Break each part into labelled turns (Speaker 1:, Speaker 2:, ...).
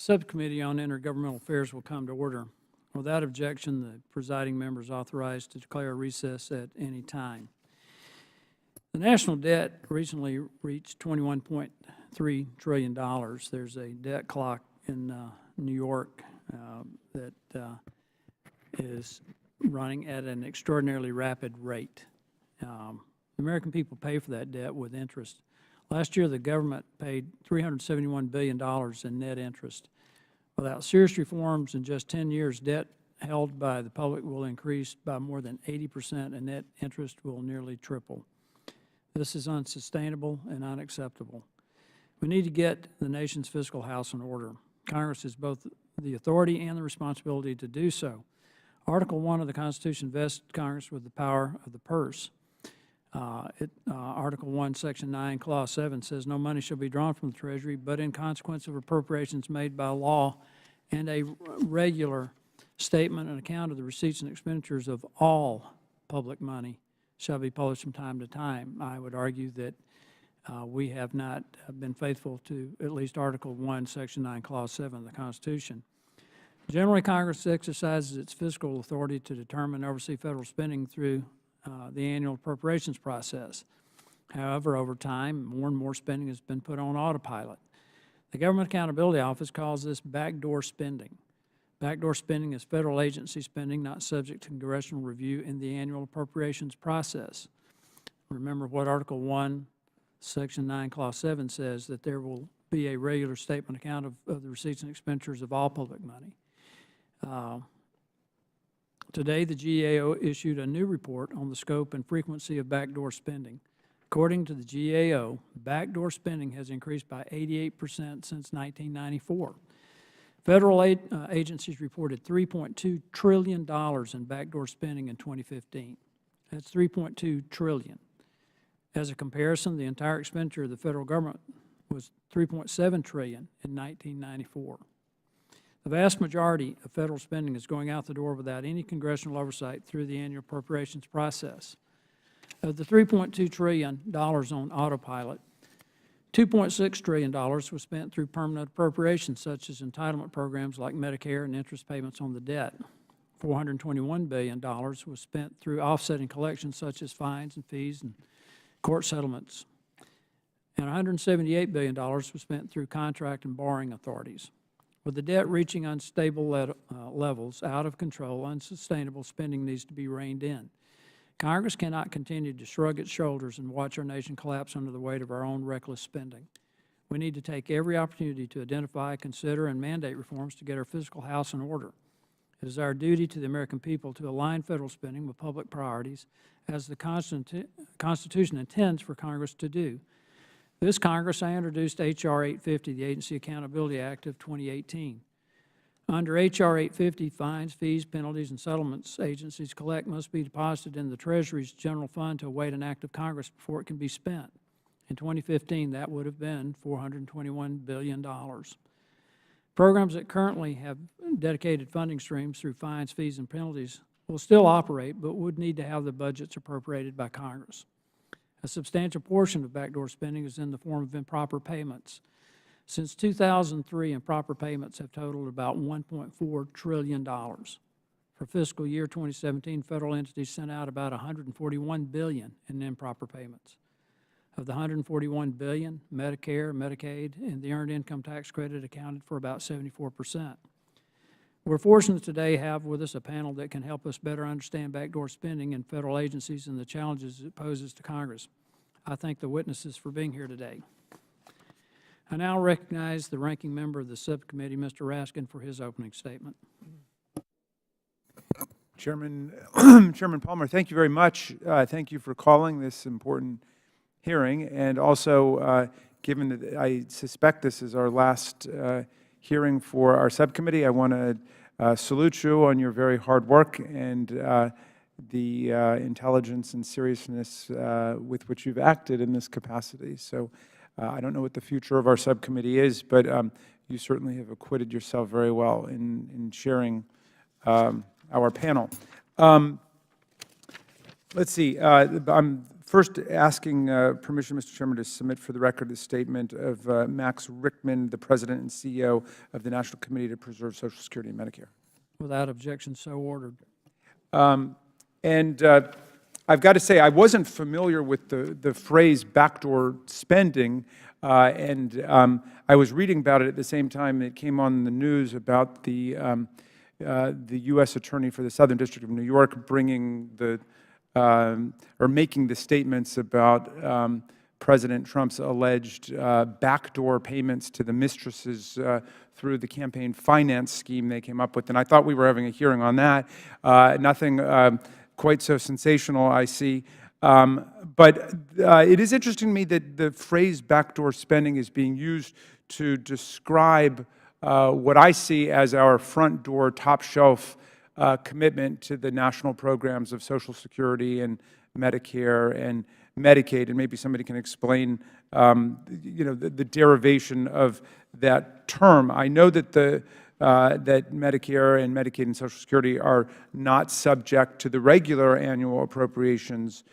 Speaker 1: Subcommittee on Intergovernmental Affairs will come to order. Without objection, the presiding member is authorized to declare a recess at any time. The national debt recently reached $21.3 trillion. There's a debt clock in New York that is running at an extraordinarily rapid rate. The American people pay for that debt with interest. Last year, the government paid $371 billion in net interest. Without serious reforms in just 10 years, debt held by the public will increase by more than 80%, and net interest will nearly triple. This is unsustainable and unacceptable. We need to get the nation's fiscal house in order. Congress has both the authority and the responsibility to do so. Article 1 of the Constitution vests Congress with the power of the purse. Article 1, Section 9, Clause 7 says, "No money shall be drawn from the Treasury, but in consequence of appropriations made by law and a regular statement and account of the receipts and expenditures of all public money shall be published from time to time." I would argue that we have not been faithful to at least Article 1, Section 9, Clause 7 of the Constitution. Generally, Congress exercises its fiscal authority to determine and oversee federal spending through the annual appropriations process. However, over time, more and more spending has been put on autopilot. The Government Accountability Office calls this backdoor spending. Backdoor spending is federal agency spending not subject to congressional review in the annual appropriations process. Remember what Article 1, Section 9, Clause 7 says, that there will be a regular statement account of the receipts and expenditures of all public money. Today, the GAO issued a new report on the scope and frequency of backdoor spending. According to the GAO, backdoor spending has increased by 88% since 1994. Federal agencies reported $3.2 trillion in backdoor spending in 2015. That's $3.2 trillion. As a comparison, the entire expenditure of the federal government was $3.7 trillion in 1994. The vast majority of federal spending is going out the door without any congressional oversight through the annual appropriations process. Of the $3.2 trillion on autopilot, $2.6 trillion was spent through permanent appropriations, such as entitlement programs like Medicare and interest payments on the debt. $421 billion was spent through offsetting collections, such as fines and fees and court settlements. And $178 billion was spent through contract and borrowing authorities. With the debt reaching unstable levels, out of control, unsustainable spending needs to be reined in. Congress cannot continue to shrug its shoulders and watch our nation collapse under the weight of our own reckless spending. We need to take every opportunity to identify, consider, and mandate reforms to get our fiscal house in order. It is our duty to the American people to align federal spending with public priorities, as the Constitution intends for Congress to do. This Congress, I introduced H.R. 850, the Agency Accountability Act of 2018. Under H.R. 850, fines, fees, penalties, and settlements agencies collect must be deposited in the Treasury's general fund to await an act of Congress before it can be spent. In 2015, that would have been $421 billion. Programs that currently have dedicated funding streams through fines, fees, and penalties will still operate, but would need to have the budgets appropriated by Congress. A substantial portion of backdoor spending is in the form of improper payments. Since 2003, improper payments have totaled about $1.4 trillion. For fiscal year 2017, federal entities sent out about $141 billion in improper payments. Of the $141 billion, Medicare, Medicaid, and the Earned Income Tax Credit accounted for about 74%. We're fortunate today to have with us a panel that can help us better understand backdoor spending in federal agencies and the challenges it poses to Congress. I thank the witnesses for being here today. I now recognize the ranking member of the subcommittee, Mr. Raskin, for his opening statement.
Speaker 2: Chairman Palmer, thank you very much. Thank you for calling this important hearing, and also given that I suspect this is our last hearing for our subcommittee, I want to salute you on your very hard work and the intelligence and seriousness with which you've acted in this capacity. So I don't know what the future of our subcommittee is, but you certainly have acquitted yourself very well in chairing our panel. Let's see. I'm First, asking permission, Mr. Chairman, to submit for the record the statement of Max Rickman, the President and CEO of the National Committee to Preserve Social Security and Medicare.
Speaker 1: Without objection, so ordered.
Speaker 2: I've got to say, I wasn't familiar with the phrase backdoor spending, I was reading about it at the same time it came on the news about the U.S. Attorney for the Southern District of New York bringing or making the statements about President Trump's alleged backdoor payments to the mistresses through the campaign finance scheme they came up with. And I thought we were having a hearing on that. Nothing quite so sensational, I see. But it is interesting to me that the phrase backdoor spending is being used to describe what I see as our front door, top shelf commitment to the national programs of Social Security and Medicare and Medicaid, and maybe somebody can explain, the derivation of that term. I know that that Medicare and Medicaid and Social Security are not subject to the regular annual appropriations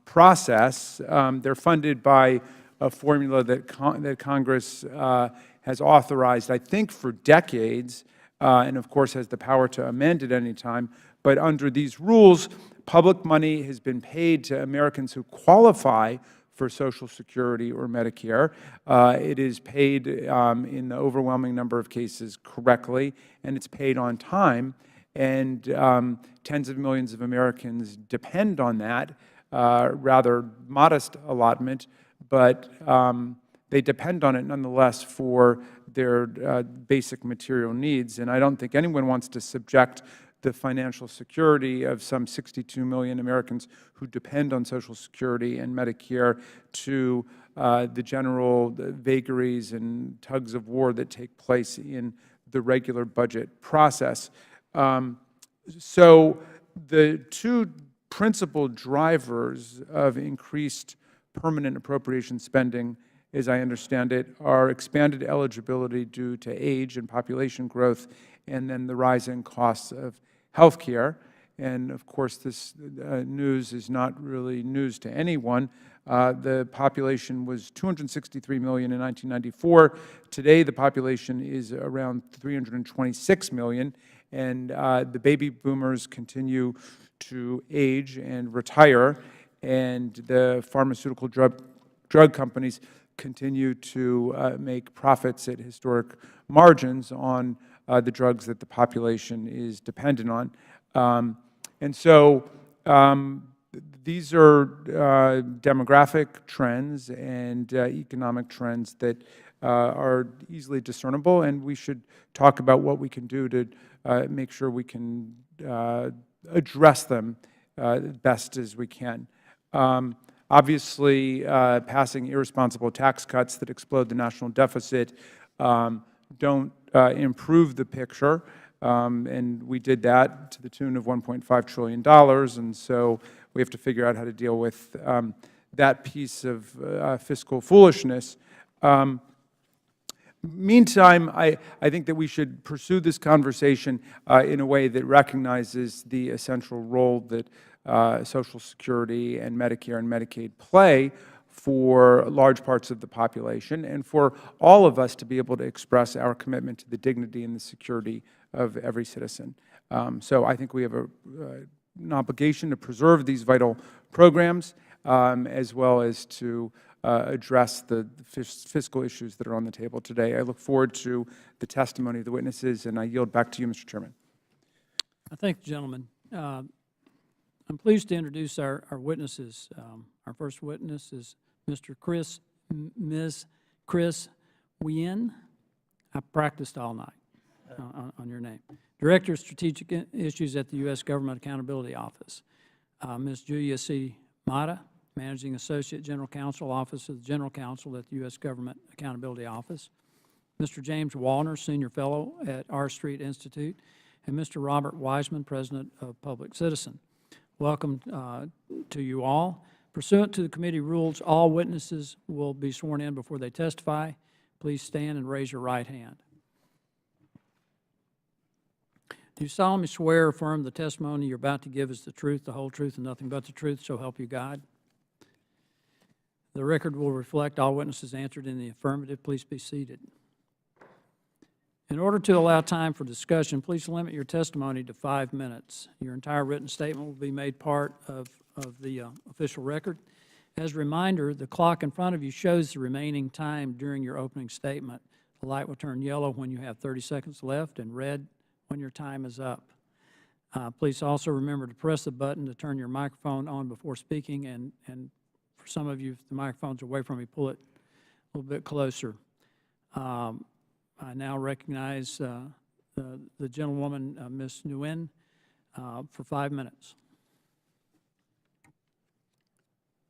Speaker 2: process. They're funded by a formula that Congress has authorized, I think, for decades, and of course has the power to amend at any time. But under these rules, public money has been paid to Americans who qualify for Social Security or Medicare. It is paid in the overwhelming number of cases correctly, and it's paid on time. And tens of millions of Americans depend on that rather modest allotment, but they depend on it nonetheless for their basic material needs. And I don't think anyone wants to subject the financial security of some 62 million Americans who depend on Social Security and Medicare to the general vagaries and tugs of war that take place in the regular budget process. So the two principal drivers of increased permanent appropriation spending, as I understand it, are expanded eligibility due to age and population growth, and then the rising costs of health care. And of course, this news is not really news to anyone. The population was 263 million in 1994. Today, the population is around 326 million, and the baby boomers continue to age and retire, and the pharmaceutical drug companies continue to make profits at historic margins on the drugs that the population is dependent on. And so these are demographic trends and economic trends that are easily discernible, and we should talk about what we can do to make sure we can address them best as we can. Obviously, passing irresponsible tax cuts that explode the national deficit don't improve the picture, and we did that to the tune of $1.5 trillion, and so we have to figure out how to deal with that piece of fiscal foolishness. Meantime, I think that we should pursue this conversation in a way that recognizes the essential role that Social Security and Medicare and Medicaid play for large parts of the population, and for all of us to be able to express our commitment to the dignity and the security of every citizen. So I think we have an obligation to preserve these vital programs, as well as to address the fiscal issues that are on the table today. I look forward to the testimony of the witnesses, and I yield back to you, Mr. Chairman.
Speaker 1: I thank the gentleman. I'm pleased to introduce our witnesses. Our first witness is Ms. Chris Wien. I practiced all night on your name. Director of Strategic Issues at the U.S. Government Accountability Office. Ms. Julia C. Mata, Managing Associate General Counsel, Office of the General Counsel at the U.S. Government Accountability Office. Mr. James Wallner, Senior Fellow at R Street Institute. And Mr. Robert Wiseman, President of Public Citizen. Welcome to you all. Pursuant to the committee rules, all witnesses will be sworn in before they testify. Please stand and raise your right hand. Do you solemnly swear or affirm the testimony you're about to give is the truth, the whole truth, and nothing but the truth, so help you God? The record will reflect all witnesses answered in the affirmative. Please be seated. In order to allow time for discussion, please limit your testimony to 5 minutes. Your entire written statement will be made part of the official record. As a reminder, the clock in front of you shows the remaining time during your opening statement. The light will turn yellow when you have 30 seconds left and red when your time is up. Please also remember to press the button to turn your microphone on before speaking, and for some of you, if the microphone's away from you, pull it a little bit closer. I now recognize the gentlewoman, Ms. Nguyen, for 5 minutes.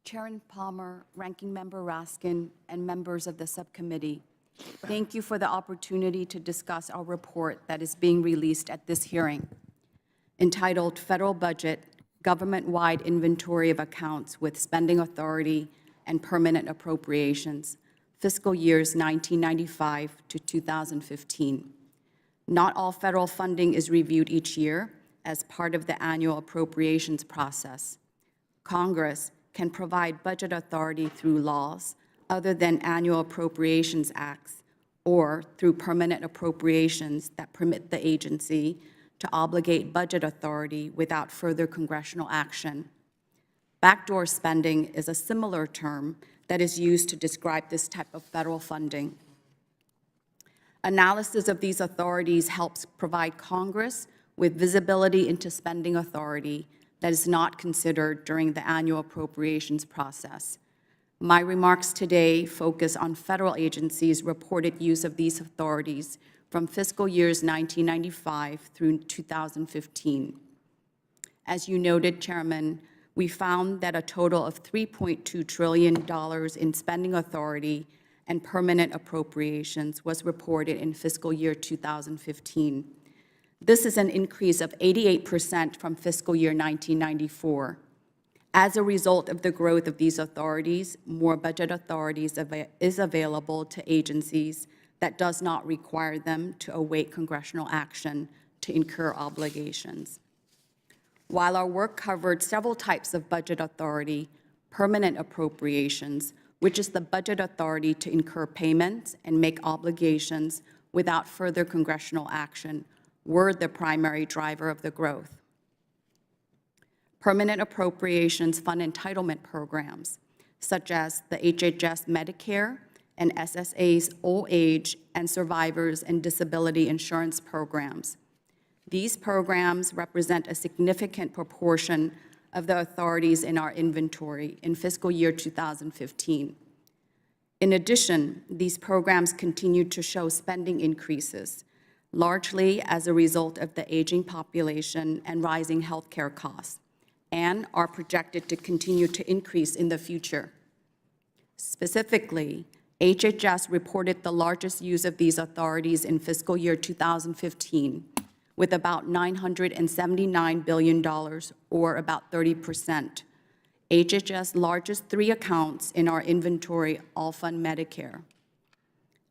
Speaker 3: Chairman Palmer, Ranking Member Raskin, and members of the subcommittee, thank you for the opportunity to discuss our report that is being released at this hearing, entitled Federal Budget, Government-Wide Inventory of Accounts with Spending Authority and Permanent Appropriations, Fiscal Years 1995 to 2015. Not all federal funding is reviewed each year as part of the annual appropriations process. Congress can provide budget authority through laws other than annual appropriations acts or through permanent appropriations that permit the agency to obligate budget authority without further congressional action. Backdoor spending is a similar term that is used to describe this type of federal funding. Analysis of these authorities helps provide Congress with visibility into spending authority that is not considered during the annual appropriations process. My remarks today focus on federal agencies' reported use of these authorities from fiscal years 1995 through 2015. As you noted, Chairman, we found that a total of $3.2 trillion in spending authority and permanent appropriations was reported in fiscal year 2015. This is an increase of 88% from fiscal year 1994. As a result of the growth of these authorities, more budget authorities is available to agencies that does not require them to await congressional action to incur obligations. While our work covered several types of budget authority, permanent appropriations, which is the budget authority to incur payments and make obligations without further congressional action, were the primary driver of the growth. Permanent appropriations fund entitlement programs, such as the HHS Medicare and SSA's Old Age and Survivors and Disability Insurance programs. These programs represent a significant proportion of the authorities in our inventory in fiscal year 2015. In addition, these programs continued to show spending increases, largely as a result of the aging population and rising healthcare costs, and are projected to continue to increase in the future. Specifically, HHS reported the largest use of these authorities in fiscal year 2015, with about $979 billion, or about 30%. HHS' largest 3 accounts in our inventory all fund Medicare.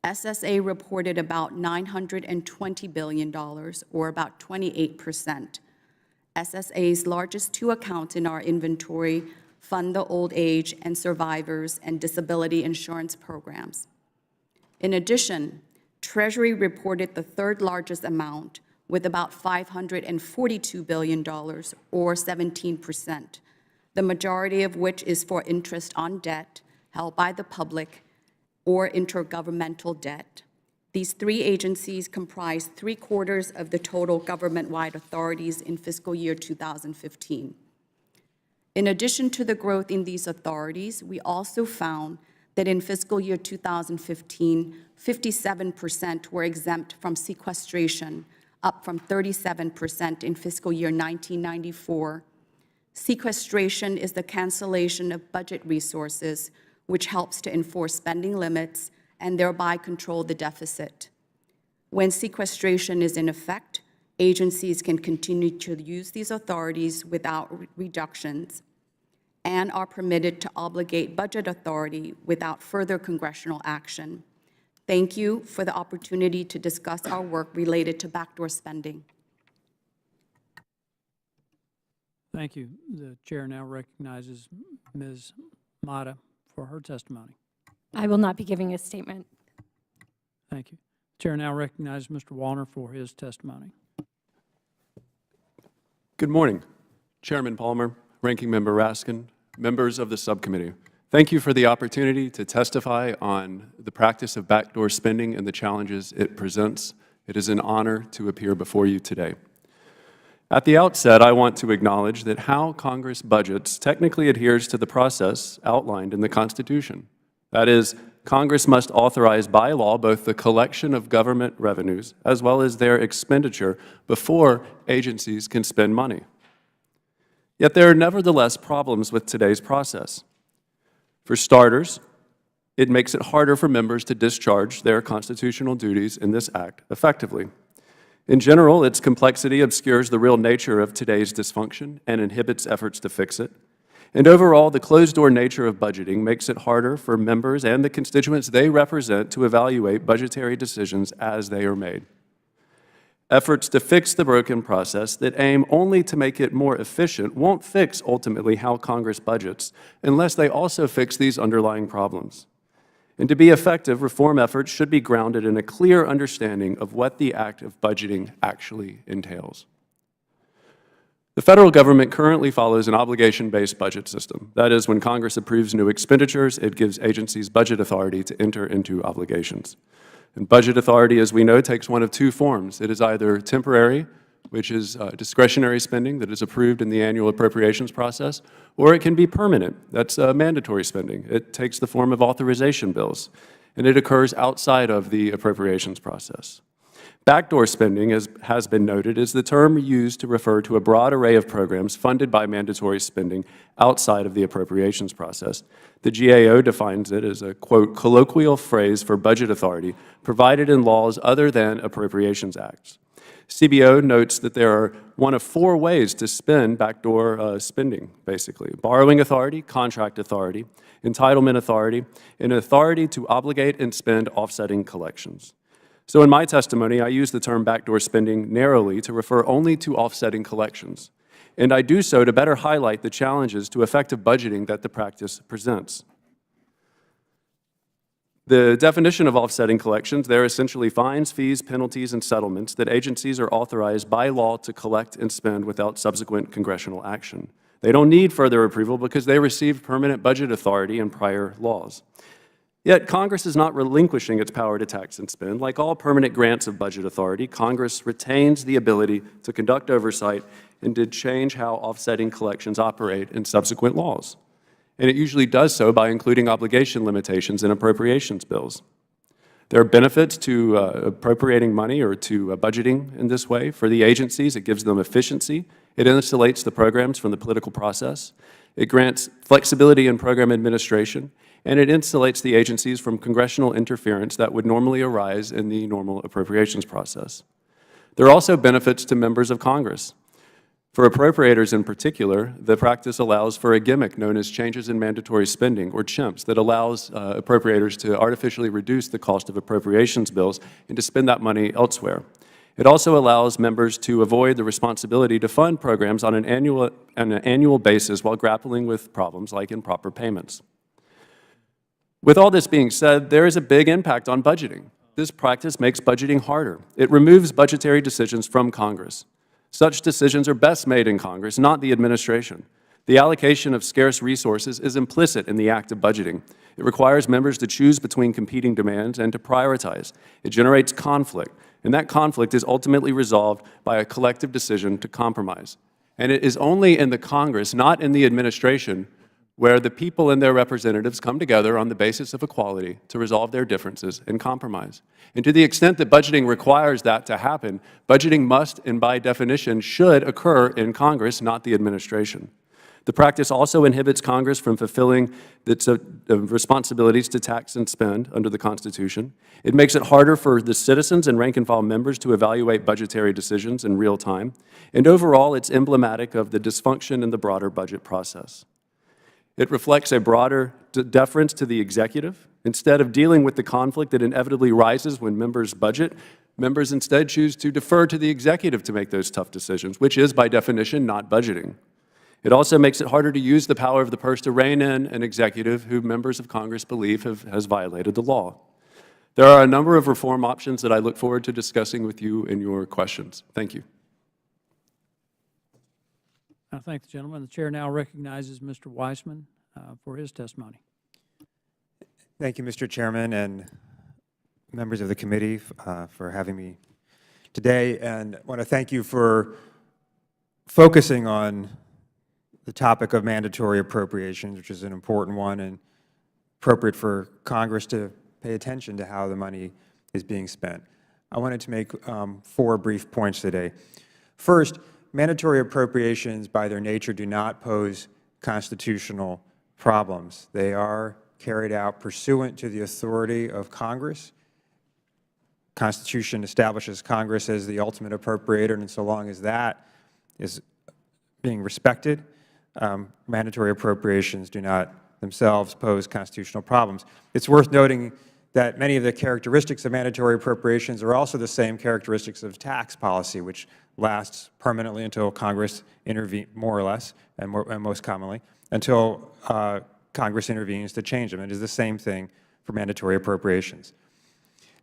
Speaker 3: SSA reported about $920 billion, or about 28%. SSA's largest 2 accounts in our inventory fund the Old Age and Survivors and Disability Insurance programs. In addition, Treasury reported the 3rd largest amount with about $542 billion, or 17%, the majority of which is for interest on debt held by the public or intergovernmental debt. These 3 agencies comprise 3/4 of the total government-wide authorities in fiscal year 2015. In addition to the growth in these authorities, we also found that in fiscal year 2015, 57% were exempt from sequestration, up from 37% in fiscal year 1994. Sequestration is the cancellation of budget resources, which helps to enforce spending limits and thereby control the deficit. When sequestration is in effect, agencies can continue to use these authorities without reductions and are permitted to obligate budget authority without further congressional action. Thank you for the opportunity to discuss our work related to backdoor spending.
Speaker 1: Thank you. The chair now recognizes Ms. Mata for her testimony.
Speaker 4: I will not be giving a statement.
Speaker 1: Thank you. Chair now recognizes Mr. Wallner for his testimony.
Speaker 5: Good morning, Chairman Palmer, Ranking Member Raskin, members of the subcommittee. Thank you for the opportunity to testify on the practice of backdoor spending and the challenges it presents. It is an honor to appear before you today. At the outset, I want to acknowledge that how Congress budgets technically adheres to the process outlined in the Constitution. That is, Congress must authorize by law both the collection of government revenues as well as their expenditure before agencies can spend money. Yet there are nevertheless problems with today's process. For starters, it makes it harder for members to discharge their constitutional duties in this act effectively. In general, its complexity obscures the real nature of today's dysfunction and inhibits efforts to fix it. And overall, the closed-door nature of budgeting makes it harder for members and the constituents they represent to evaluate budgetary decisions as they are made. Efforts to fix the broken process that aim only to make it more efficient won't fix ultimately how Congress budgets unless they also fix these underlying problems. And to be effective, reform efforts should be grounded in a clear understanding of what the act of budgeting actually entails. The federal government currently follows an obligation-based budget system. That is, when Congress approves new expenditures, it gives agencies budget authority to enter into obligations. And budget authority, as we know, takes one of two forms. It is either temporary, which is discretionary spending that is approved in the annual appropriations process, or it can be permanent. That's mandatory spending. It takes the form of authorization bills, and it occurs outside of the appropriations process. Backdoor spending, as has been noted, is the term used to refer to a broad array of programs funded by mandatory spending outside of the appropriations process. The GAO defines it as a, quote, colloquial phrase for budget authority provided in laws other than appropriations acts. CBO notes that there are one of four ways to spend backdoor spending, basically: borrowing authority, contract authority, entitlement authority, and authority to obligate and spend offsetting collections. So in my testimony, I use the term backdoor spending narrowly to refer only to offsetting collections. And I do so to better highlight the challenges to effective budgeting that the practice presents. The definition of offsetting collections, they're essentially fines, fees, penalties, and settlements that agencies are authorized by law to collect and spend without subsequent congressional action. They don't need further approval because they received permanent budget authority in prior laws. Yet Congress is not relinquishing its power to tax and spend. Like all permanent grants of budget authority, Congress retains the ability to conduct oversight and to change how offsetting collections operate in subsequent laws. And it usually does so by including obligation limitations in appropriations bills. There are benefits to appropriating money or to budgeting in this way. For the agencies, it gives them efficiency. It insulates the programs from the political process. It grants flexibility in program administration, and it insulates the agencies from congressional interference that would normally arise in the normal appropriations process. There are also benefits to members of Congress. For appropriators in particular, the practice allows for a gimmick known as changes in mandatory spending, or CHIMPs, that allows appropriators to artificially reduce the cost of appropriations bills and to spend that money elsewhere. It also allows members to avoid the responsibility to fund programs on an annual basis while grappling with problems like improper payments. With all this being said, there is a big impact on budgeting. This practice makes budgeting harder. It removes budgetary decisions from Congress. Such decisions are best made in Congress, not the administration. The allocation of scarce resources is implicit in the act of budgeting. It requires members to choose between competing demands and to prioritize. It generates conflict, and that conflict is ultimately resolved by a collective decision to compromise. And it is only in the Congress, not in the administration, where the people and their representatives come together on the basis of equality to resolve their differences and compromise. And to the extent that budgeting requires that to happen, budgeting must, and by definition, should occur in Congress, not the administration. The practice also inhibits Congress from fulfilling its responsibilities to tax and spend under the Constitution. It makes it harder for the citizens and rank-and-file members to evaluate budgetary decisions in real time. And overall, it's emblematic of the dysfunction in the broader budget process. It reflects a broader deference to the executive. Instead of dealing with the conflict that inevitably rises when members budget, members instead choose to defer to the executive to make those tough decisions, which is, by definition, not budgeting. It also makes it harder to use the power of the purse to rein in an executive who members of Congress believe has violated the law. There are a number of reform options that I look forward to discussing with you in your questions. Thank you.
Speaker 1: I thank the gentleman. The chair now recognizes Mr. Weissman for his testimony.
Speaker 6: Thank you, Mr. Chairman, and members of the committee for having me today. And I want to thank you for focusing on the topic of mandatory appropriations, which is an important one and appropriate for Congress to pay attention to how the money is being spent. I wanted to make 4 brief points today. First, mandatory appropriations by their nature do not pose constitutional problems. They are carried out pursuant to the authority of Congress. Constitution establishes Congress as the ultimate appropriator, and so long as that is being respected, mandatory appropriations do not themselves pose constitutional problems. It's worth noting that many of the characteristics of mandatory appropriations are also the same characteristics of tax policy, which lasts permanently until Congress intervenes, more or less, and most commonly, until Congress intervenes to change them. It is the same thing for mandatory appropriations.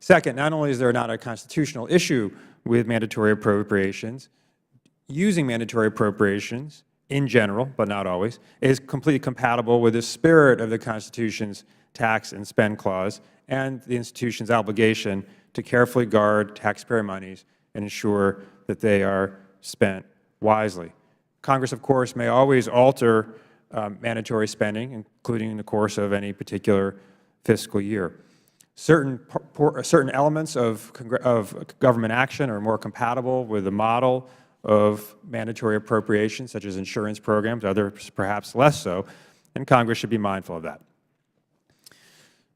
Speaker 6: Second, not only is there not a constitutional issue with mandatory appropriations, using mandatory appropriations in general, but not always, is completely compatible with the spirit of the Constitution's tax and spend clause and the institution's obligation to carefully guard taxpayer monies and ensure that they are spent wisely. Congress, of course, may always alter mandatory spending, including in the course of any particular fiscal year. Certain elements of government action are more compatible with the model of mandatory appropriations, such as insurance programs, others perhaps less so, and Congress should be mindful of that.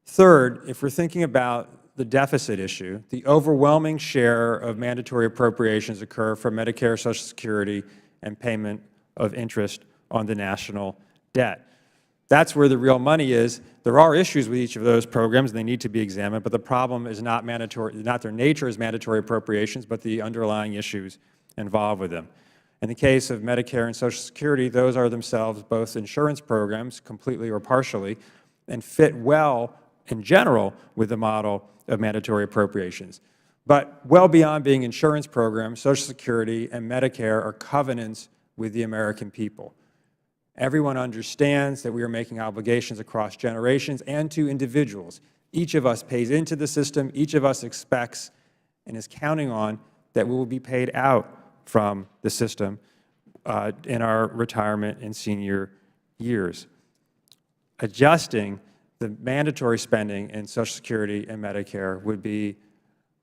Speaker 6: Third, if we're thinking about the deficit issue, the overwhelming share of mandatory appropriations occur from Medicare, Social Security, and payment of interest on the national debt. That's where the real money is. There are issues with each of those programs, and they need to be examined, but the problem is not their nature as mandatory appropriations, but the underlying issues involved with them. In the case of Medicare and Social Security, those are themselves both insurance programs, completely or partially, and fit well in general with the model of mandatory appropriations. But well beyond being insurance programs, Social Security and Medicare are covenants with the American people. Everyone understands that we are making obligations across generations and to individuals. Each of us pays into the system, each of us expects and is counting on that we will be paid out from the system in our retirement and senior years. Adjusting the mandatory spending in Social Security and Medicare would be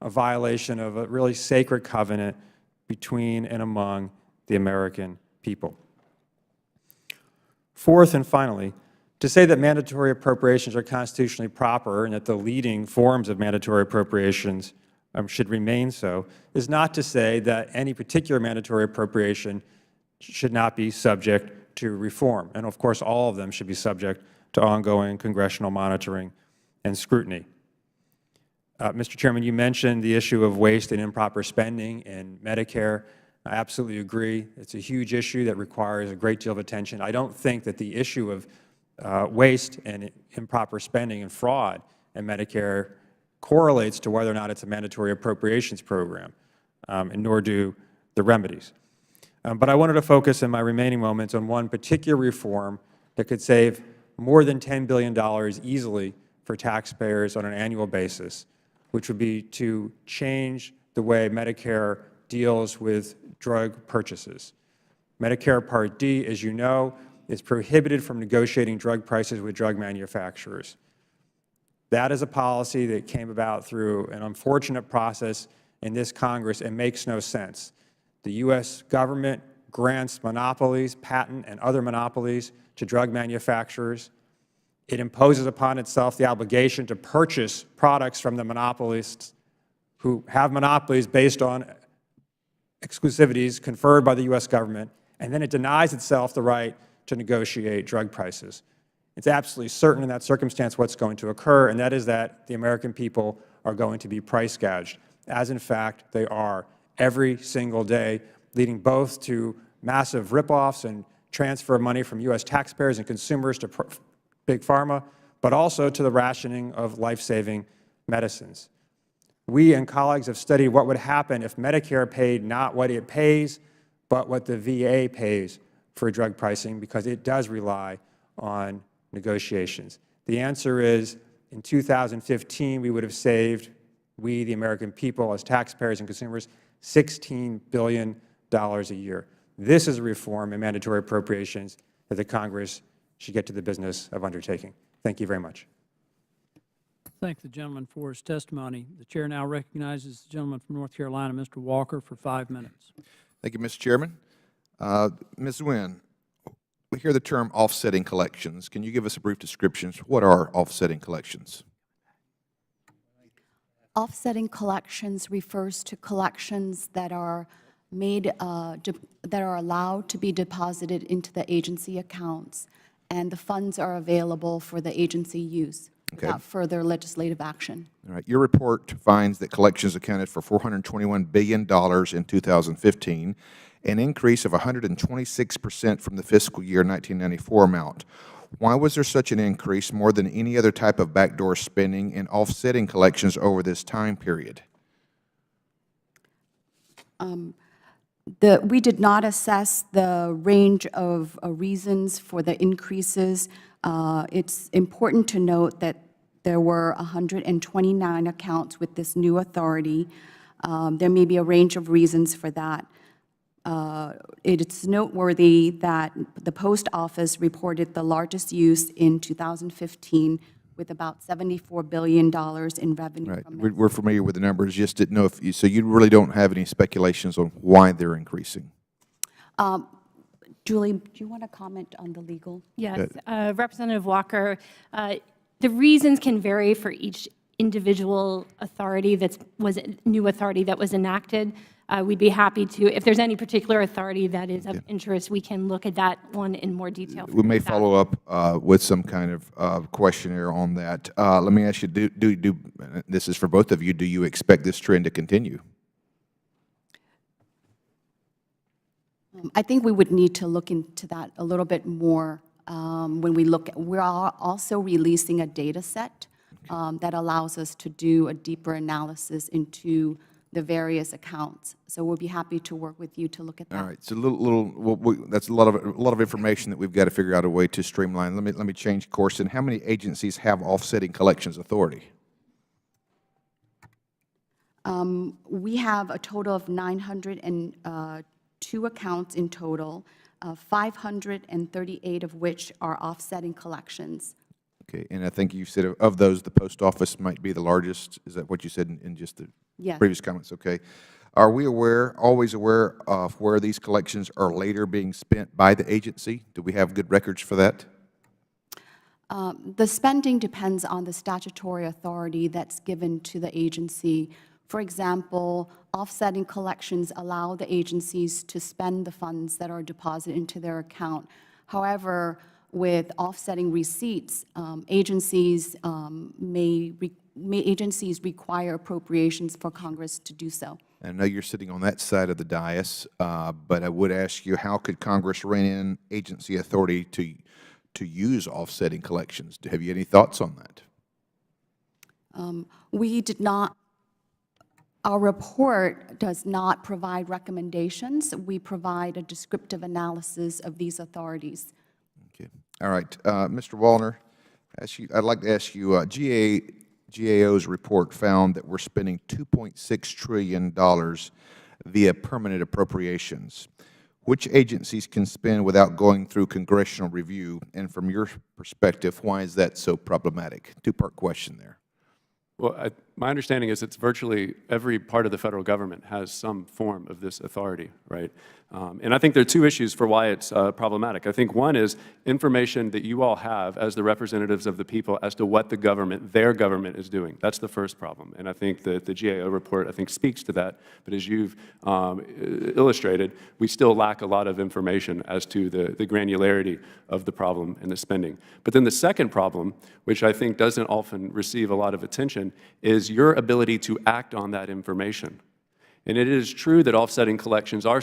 Speaker 6: a violation of a really sacred covenant between and among the American people. Fourth and finally, to say that mandatory appropriations are constitutionally proper and that the leading forms of mandatory appropriations should remain so is not to say that any particular mandatory appropriation should not be subject to reform. And of course, all of them should be subject to ongoing congressional monitoring and scrutiny. Mr. Chairman, you mentioned the issue of waste and improper spending in Medicare. I absolutely agree. It's a huge issue that requires a great deal of attention. I don't think that the issue of waste and improper spending and fraud in Medicare correlates to whether or not it's a mandatory appropriations program, and nor do the remedies. But I wanted to focus in my remaining moments on one particular reform that could save more than $10 billion easily for taxpayers on an annual basis, which would be to change the way Medicare deals with drug purchases. Medicare Part D, as you know, is prohibited from negotiating drug prices with drug manufacturers. That is a policy that came about through an unfortunate process in this Congress and makes no sense. The U.S. government grants monopolies, patent and other monopolies to drug manufacturers. It imposes upon itself the obligation to purchase products from the monopolists who have monopolies based on exclusivities conferred by the U.S. government, and then it denies itself the right to negotiate drug prices. It's absolutely certain in that circumstance what's going to occur, and that is that the American people are going to be price gouged, as in fact they are every single day, leading both to massive ripoffs and transfer of money from U.S. taxpayers and consumers to Big Pharma, but also to the rationing of life-saving medicines. We and colleagues have studied what would happen if Medicare paid not what it pays, but what the VA pays for drug pricing, because it does rely on negotiations. The answer is, in 2015, we would have saved, we, the American people, as taxpayers and consumers, $16 billion a year. This is a reform in mandatory appropriations that the Congress should get to the business of undertaking. Thank you very much.
Speaker 1: Thank the gentleman for his testimony. The chair now recognizes the gentleman from North Carolina, Mr. Walker, for 5 minutes.
Speaker 7: Thank you, Mr. Chairman. Ms. Nguyen, we hear the term offsetting collections. Can you give us a brief description? What are offsetting collections?
Speaker 3: Offsetting collections refers to collections that are made, that are allowed to be deposited into the agency accounts, and the funds are available for the agency use without further legislative action.
Speaker 7: All right. Your report finds that collections accounted for $421 billion in 2015, an increase of 126% from the fiscal year 1994 amount. Why was there such an increase, more than any other type of backdoor spending and offsetting collections over this time period?
Speaker 3: We did not assess the range of reasons for the increases. It's important to note that there were 129 accounts with this new authority. There may be a range of reasons for that. It's noteworthy that the Post Office reported the largest use in 2015 with about $74 billion in revenue.
Speaker 7: Right.
Speaker 3: From
Speaker 7: We're familiar with the numbers, just didn't know if you, so you really don't have any speculations on why they're increasing?
Speaker 3: Julie, do you want to comment on the legal?
Speaker 4: Yes, Representative Walker, the reasons can vary for each individual authority new authority that was enacted. We'd be happy to, if there's any particular authority that is of interest, we can look at that one in more detail.
Speaker 7: We may follow up with some kind of questionnaire on that. Let me ask you, this is for both of you, do you expect this trend to continue?
Speaker 3: I think we would need to look into that a little bit more when we look at, we're also releasing a data set that allows us to do a deeper analysis into the various accounts. So we'll be happy to work with you to look at that.
Speaker 7: All right, so that's a lot of information that we've got to figure out a way to streamline. Let me change course. And how many agencies have offsetting collections authority?
Speaker 3: We have a total of 902 accounts in total, 538 of which are offsetting collections.
Speaker 7: Okay, and I think you said of those, the Post Office might be the largest. Is that what you said in just the previous comments? Okay. Are we always aware of where these collections are later being spent by the agency? Do we have good records for that?
Speaker 3: The spending depends on the statutory authority that's given to the agency. For example, offsetting collections allow the agencies to spend the funds that are deposited into their account. However, with offsetting receipts, agencies require appropriations for Congress to do so.
Speaker 7: I know you're sitting on that side of the dais, but I would ask you, how could Congress rein in agency authority to use offsetting collections? Have you any thoughts on that?
Speaker 3: We did not. Our report does not provide recommendations. We provide a descriptive analysis of these authorities.
Speaker 7: Okay. All right. Mr. Wallner, I'd like to ask you, GAO's report found that we're spending $2.6 trillion via permanent appropriations. Which agencies can spend without going through congressional review? And from your perspective, why is that so problematic? Two-part question there.
Speaker 5: Well, my understanding is it's virtually every part of the federal government has some form of this authority, right? And I think there are two issues for why it's problematic. I think one is information that you all have as the representatives of the people as to what the government, their government, is doing. That's the first problem. And I think that the GAO report, I think, speaks to that. But as you've illustrated, we still lack a lot of information as to the granularity of the problem and the spending. But then the second problem, which I think doesn't often receive a lot of attention, is your ability to act on that information. And it is true that offsetting collections are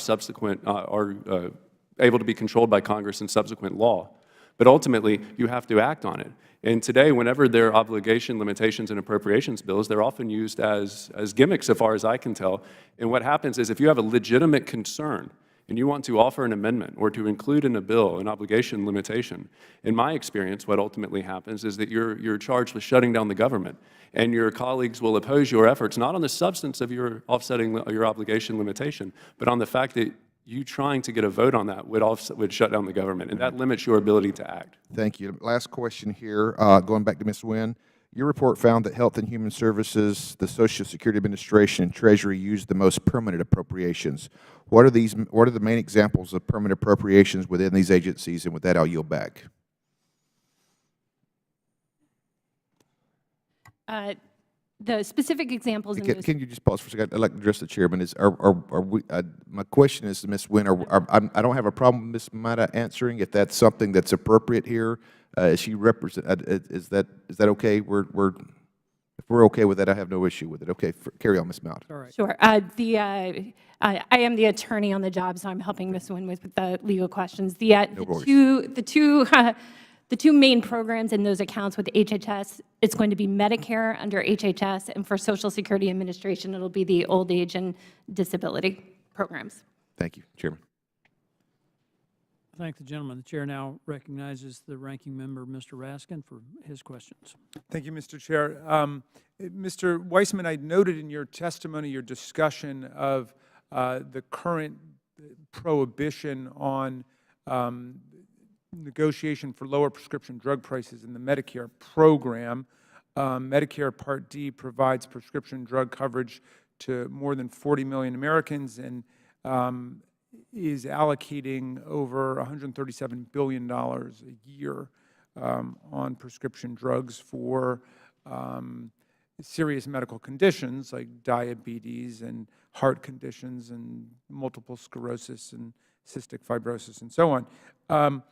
Speaker 5: able to be controlled by Congress in subsequent law. But ultimately, you have to act on it. And today, whenever there are obligation limitations in appropriations bills, they're often used as gimmicks, as far as I can tell. And what happens is if you have a legitimate concern and you want to offer an amendment or to include in a bill an obligation limitation, in my experience, what ultimately happens is that you're charged with shutting down the government. And your colleagues will oppose your efforts, not on the substance of your offsetting your obligation limitation, but on the fact that you trying to get a vote on that would shut down the government, and that limits your ability to act.
Speaker 7: Thank you. Last question here, going back to Ms. Nguyen. Your report found that Health and Human Services, the Social Security Administration, and Treasury used the most permanent appropriations. What are the main examples of permanent appropriations within these agencies? And with that, I'll yield back.
Speaker 4: The specific examples in those.
Speaker 7: Can you just pause for a second? I'd like to address the chairman. My question is to Ms. Nguyen, I don't have a problem with Ms. Mata answering if that's something that's appropriate here. Is that okay? If we're okay with that, I have no issue with it. Okay, carry on, Ms. Mount.
Speaker 1: All right.
Speaker 4: Sure. I am the attorney on the job, so I'm helping Ms. Nguyen with the legal questions. The two main programs in those accounts with HHS, it's going to be Medicare under HHS, and for Social Security Administration, it'll be the old age and disability programs.
Speaker 7: Thank you, Chairman.
Speaker 1: I thank the gentleman. The chair now recognizes the ranking member, Mr. Raskin, for his questions.
Speaker 2: Thank you, Mr. Chair. Mr. Weissman, I noted in your testimony your discussion of the current prohibition on negotiation for lower prescription drug prices in the Medicare program. Medicare Part D provides prescription drug coverage to more than 40 million Americans and is allocating over $137 billion a year on prescription drugs for serious medical conditions like diabetes and heart conditions and multiple sclerosis and cystic fibrosis and so on.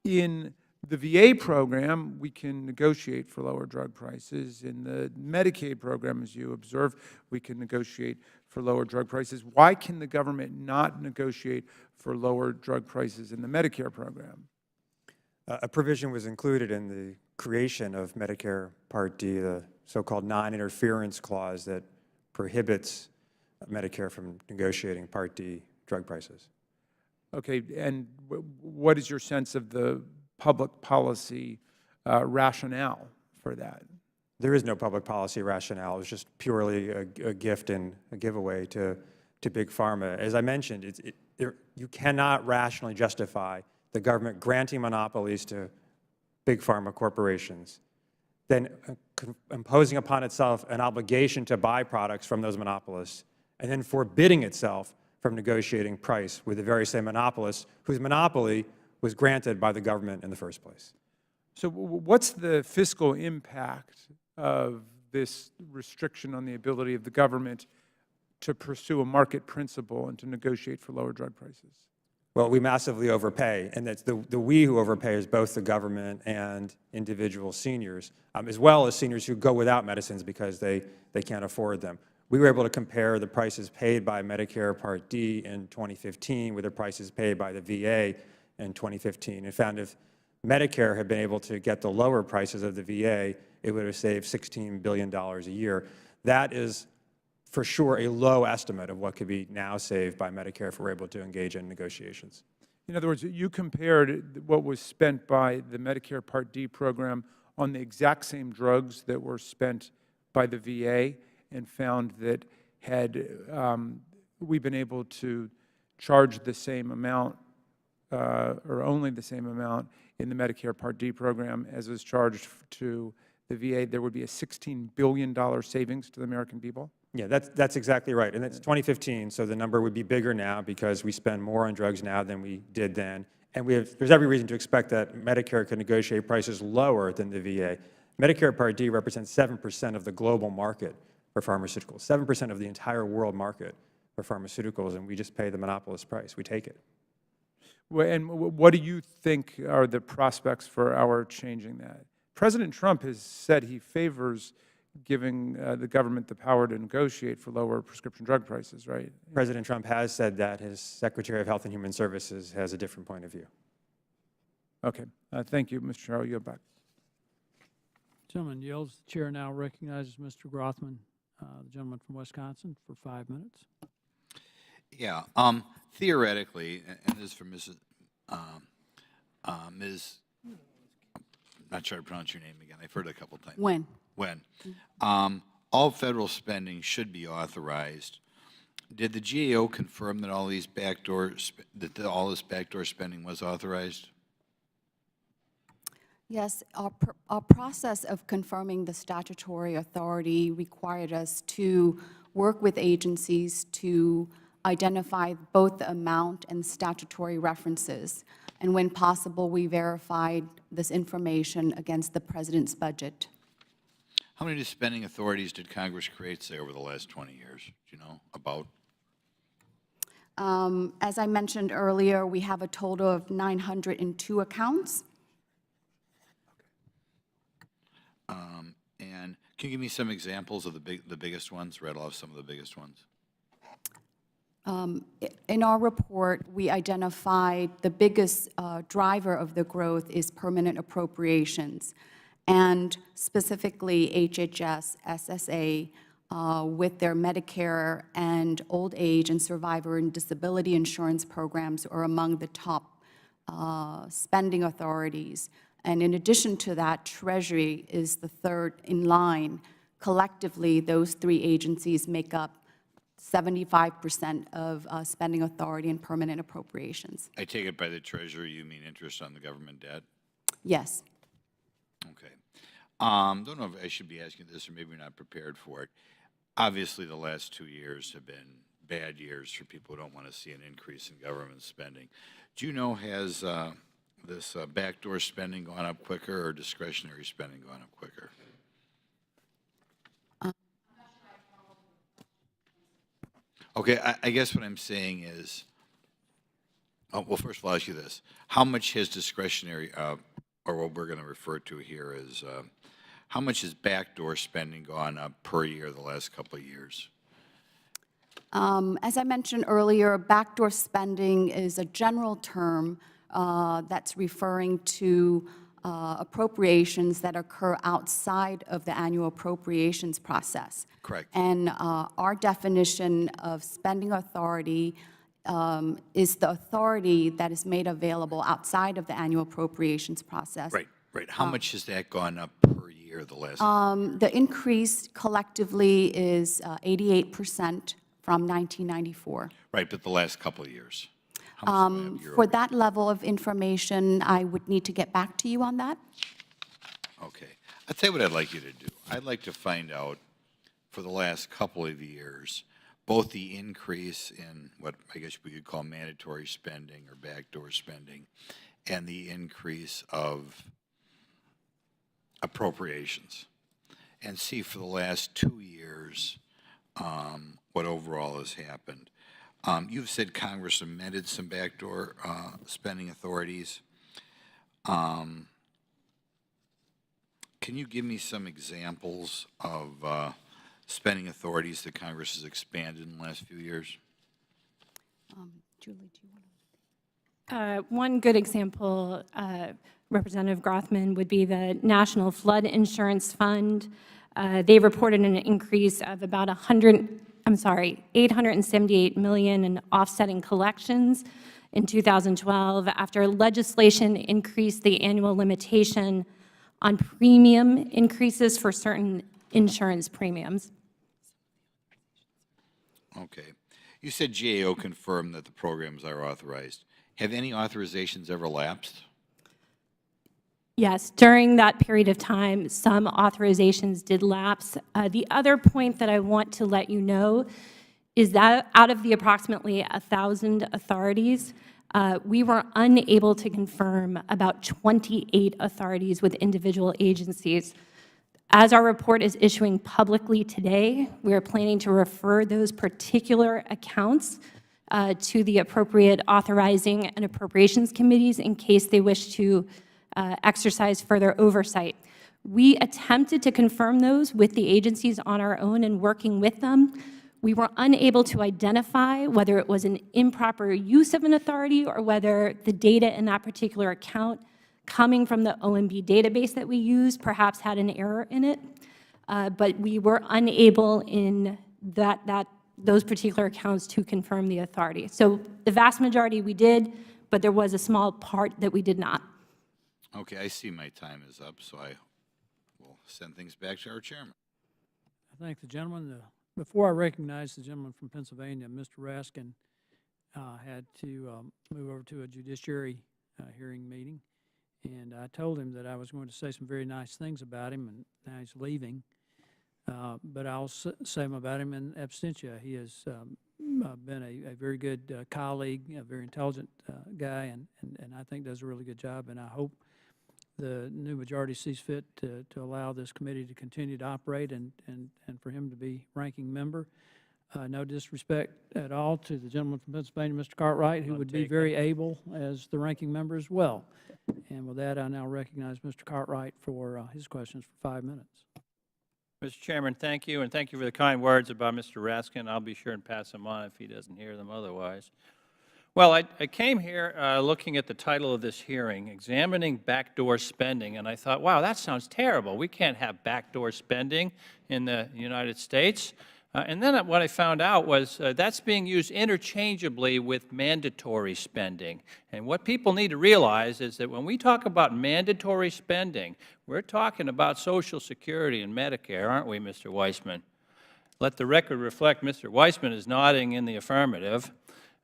Speaker 2: In the VA program, we can negotiate for lower drug prices. In the Medicaid program, as you observe, we can negotiate for lower drug prices. Why can the government not negotiate for lower drug prices in the Medicare program?
Speaker 6: A provision was included in the creation of Medicare Part D, the so-called non-interference clause that prohibits Medicare from negotiating Part D drug prices.
Speaker 2: Okay, and what is your sense of the public policy rationale for that?
Speaker 6: There is no public policy rationale. It's just purely a gift and a giveaway to Big Pharma. As I mentioned, you cannot rationally justify the government granting monopolies to Big Pharma corporations, then imposing upon itself an obligation to buy products from those monopolists, and then forbidding itself from negotiating price with the very same monopolists whose monopoly was granted by the government in the first place.
Speaker 2: So what's the fiscal impact of this restriction on the ability of the government to pursue a market principle and to negotiate for lower drug prices?
Speaker 6: Well, we massively overpay, and that's the we who overpay is both the government and individual seniors, as well as seniors who go without medicines because they can't afford them. We were able to compare the prices paid by Medicare Part D in 2015 with the prices paid by the VA in 2015 and found if Medicare had been able to get the lower prices of the VA, it would have saved $16 billion a year. That is for sure a low estimate of what could be now saved by Medicare if we're able to engage in negotiations.
Speaker 2: In other words, you compared what was spent by the Medicare Part D program on the exact same drugs that were spent by the VA and found that had we been able to charge the same amount or only the same amount in the Medicare Part D program as was charged to the VA, there would be a $16 billion savings to the American people?
Speaker 6: Yeah, that's exactly right. And it's 2015, so the number would be bigger now because we spend more on drugs now than we did then. And there's every reason to expect that Medicare can negotiate prices lower than the VA. Medicare Part D represents 7% of the global market for pharmaceuticals, 7% of the entire world market for pharmaceuticals, and we just pay the monopolist price. We take it.
Speaker 2: Well, and what do you think are the prospects for our changing that? President Trump has said he favors giving the government the power to negotiate for lower prescription drug prices, right?
Speaker 6: President Trump has said that. His Secretary of Health and Human Services has a different point of view.
Speaker 2: Okay. Thank you, Mr. Chair. I'll yield back.
Speaker 1: Gentleman yields. The chair now recognizes Mr. Grothman, the gentleman from Wisconsin, for 5 minutes.
Speaker 8: Yeah, theoretically, and this is for Ms., I'm not sure how to pronounce your name again. I've heard it a couple times.
Speaker 3: When?
Speaker 8: All federal spending should be authorized. Did the GAO confirm that all these all this backdoor spending was authorized?
Speaker 3: Yes, our process of confirming the statutory authority required us to work with agencies to identify both the amount and statutory references. And when possible, we verified this information against the President's budget.
Speaker 8: How many spending authorities did Congress create, say, over the last 20 years? Do you know about?
Speaker 3: As I mentioned earlier, we have a total of 902 accounts.
Speaker 8: And can you give me some examples of the biggest ones? Rattle off some of the biggest ones.
Speaker 3: In our report, we identified the biggest driver of the growth is permanent appropriations, and specifically HHS, SSA, with their Medicare and old age and survivor and disability insurance programs are among the top spending authorities. And in addition to that, Treasury is the third in line. Collectively, those three agencies make up 75% of spending authority and permanent appropriations.
Speaker 8: I take it by the Treasury you mean interest on the government debt?
Speaker 3: Yes.
Speaker 8: Okay. Don't know if I should be asking this, or maybe you're not prepared for it. Obviously, the last 2 years have been bad years for people who don't want to see an increase in government spending. Do you know, has this backdoor spending gone up quicker or discretionary spending gone up quicker? Okay, I guess what I'm saying is, well, first of all, I'll ask you this. How much has discretionary, or what we're going to refer to here is, how much has backdoor spending gone up per year the last couple of years?
Speaker 3: As I mentioned earlier, backdoor spending is a general term that's referring to appropriations that occur outside of the annual appropriations process.
Speaker 8: Correct.
Speaker 3: And our definition of spending authority is the authority that is made available outside of the annual appropriations process.
Speaker 8: Right, right. How much has that gone up per year the last?
Speaker 3: The increase collectively is 88% from 1994.
Speaker 8: Right, but the last couple of years? How much has it gone up year
Speaker 3: For
Speaker 8: over
Speaker 3: that level of information, I would need to get back to you on that.
Speaker 8: Okay. I'll tell you what I'd like you to do. I'd like to find out, for the last couple of years, both the increase in what I guess we could call mandatory spending or backdoor spending, and the increase of appropriations, and see for the last 2 years what overall has happened. You've said Congress amended some backdoor spending authorities. Can you give me some examples of spending authorities that Congress has expanded in the last few years?
Speaker 3: Julie, do you want to?
Speaker 4: One good example, Representative Grothman, would be the National Flood Insurance Fund. They reported an increase of about 878 million in offsetting collections in 2012 after legislation increased the annual limitation on premium increases for certain insurance premiums.
Speaker 8: Okay. You said GAO confirmed that the programs are authorized. Have any authorizations ever lapsed?
Speaker 4: Yes, during that period of time, some authorizations did lapse. The other point that I want to let you know is that out of the approximately 1,000 authorities, we were unable to confirm about 28 authorities with individual agencies. As our report is issuing publicly today, we are planning to refer those particular accounts to the appropriate authorizing and appropriations committees in case they wish to exercise further oversight. We attempted to confirm those with the agencies on our own and working with them. We were unable to identify whether it was an improper use of an authority or whether the data in that particular account coming from the OMB database that we used perhaps had an error in it. But we were unable in those particular accounts to confirm the authority. So the vast majority we did, but there was a small part that we did not.
Speaker 8: Okay, I see my time is up, so I will send things back to our chairman.
Speaker 1: I thank the gentleman. Before I recognize the gentleman from Pennsylvania, Mr. Raskin had to move over to a judiciary hearing meeting, and I told him that I was going to say some very nice things about him, and now he's leaving. But I'll say about him in absentia. He has been a very good colleague, a very intelligent guy, and I think does a really good job. And I hope the new majority sees fit to allow this committee to continue to operate and for him to be ranking member. No disrespect at all to the gentleman from Pennsylvania, Mr. Cartwright, who would be very able as the ranking member as well. And with that, I now recognize Mr. Cartwright for his questions for 5 minutes.
Speaker 9: Mr. Chairman, thank you, and thank you for the kind words about Mr. Raskin. I'll be sure and pass them on if he doesn't hear them otherwise. Well, I came here looking at the title of this hearing, Examining Backdoor Spending, and I thought, wow, that sounds terrible. We can't have backdoor spending in the United States. And then what I found out was that's being used interchangeably with mandatory spending. And what people need to realize is that when we talk about mandatory spending, we're talking about Social Security and Medicare, aren't we, Mr. Weissman? Let the record reflect Mr. Weissman is nodding in the affirmative.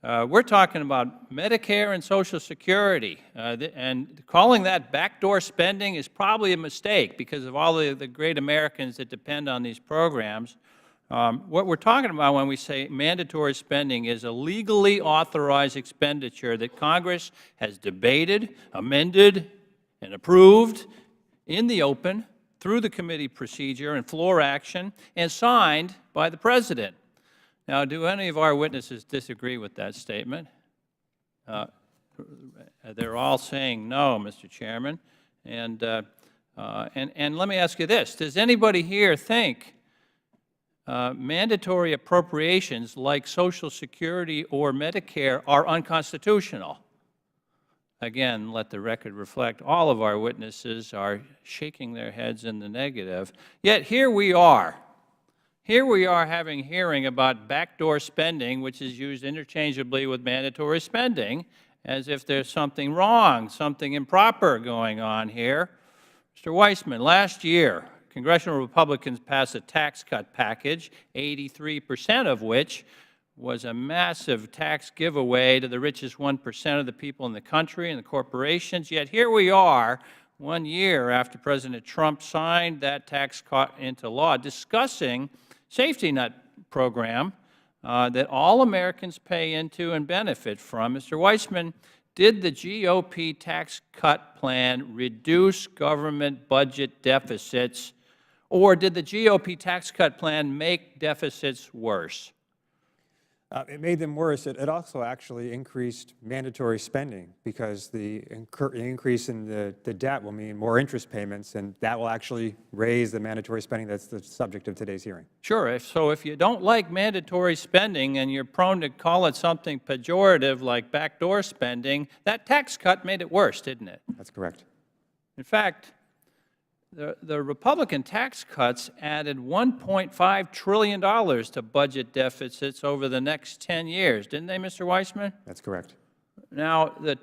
Speaker 9: We're talking about Medicare and Social Security, and calling that backdoor spending is probably a mistake because of all the great Americans that depend on these programs. What we're talking about when we say mandatory spending is a legally authorized expenditure that Congress has debated, amended, and approved in the open through the committee procedure and floor action and signed by the President. Now, do any of our witnesses disagree with that statement? They're all saying no, Mr. Chairman. And let me ask you this. Does anybody here think mandatory appropriations like Social Security or Medicare are unconstitutional? Again, let the record reflect all of our witnesses are shaking their heads in the negative. Yet here we are. Here we are having hearing about backdoor spending, which is used interchangeably with mandatory spending, as if there's something wrong, something improper going on here. Mr. Weissman, last year, congressional Republicans passed a tax cut package, 83% of which was a massive tax giveaway to the richest 1% of the people in the country and the corporations. Yet here we are, 1 year after President Trump signed that tax cut into law, discussing safety net program that all Americans pay into and benefit from. Mr. Weissman, did the GOP tax cut plan reduce government budget deficits, or did the GOP tax cut plan make deficits worse?
Speaker 6: It made them worse. It also actually increased mandatory spending because the increase in the debt will mean more interest payments, and that will actually raise the mandatory spending that's the subject of today's hearing.
Speaker 9: Sure. So if you don't like mandatory spending and you're prone to call it something pejorative like backdoor spending, that tax cut made it worse, didn't it?
Speaker 6: That's correct.
Speaker 9: In fact, the Republican tax cuts added $1.5 trillion to budget deficits over the next 10 years, didn't they, Mr. Weissman?
Speaker 6: That's correct.
Speaker 9: Now, the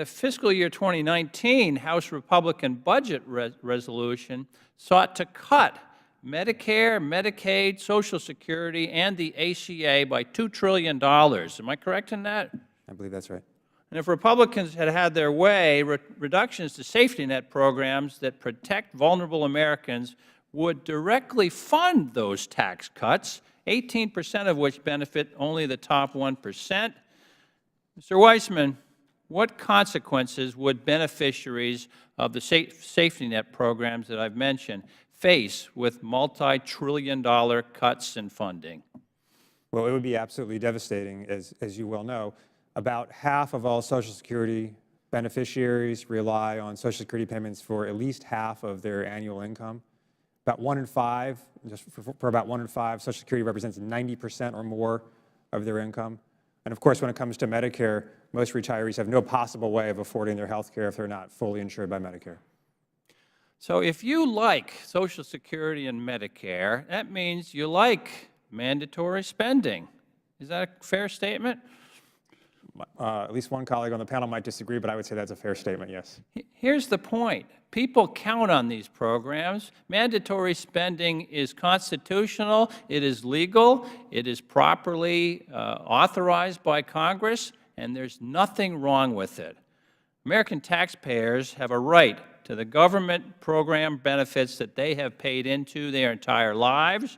Speaker 9: fiscal year 2019 House Republican budget resolution sought to cut Medicare, Medicaid, Social Security, and the ACA by $2 trillion. Am I correct in that?
Speaker 6: I believe that's right.
Speaker 9: And if Republicans had had their way, reductions to safety net programs that protect vulnerable Americans would directly fund those tax cuts, 18% of which benefit only the top 1%. Mr. Weissman, what consequences would beneficiaries of the safety net programs that I've mentioned face with multi-trillion-dollar cuts in funding?
Speaker 6: Well, it would be absolutely devastating, as you well know. About half of all Social Security beneficiaries rely on Social Security payments for at least half of their annual income. About 1 in 5, just for about 1 in 5, Social Security represents 90% or more of their income. And of course, when it comes to Medicare, most retirees have no possible way of affording their health care if they're not fully insured by Medicare.
Speaker 9: So if you like Social Security and Medicare, that means you like mandatory spending. Is that a fair statement?
Speaker 6: At least one colleague on the panel might disagree, but I would say that's a fair statement, yes.
Speaker 9: Here's the point. People count on these programs. Mandatory spending is constitutional, it is legal, it is properly authorized by Congress, and there's nothing wrong with it. American taxpayers have a right to the government program benefits that they have paid into their entire lives.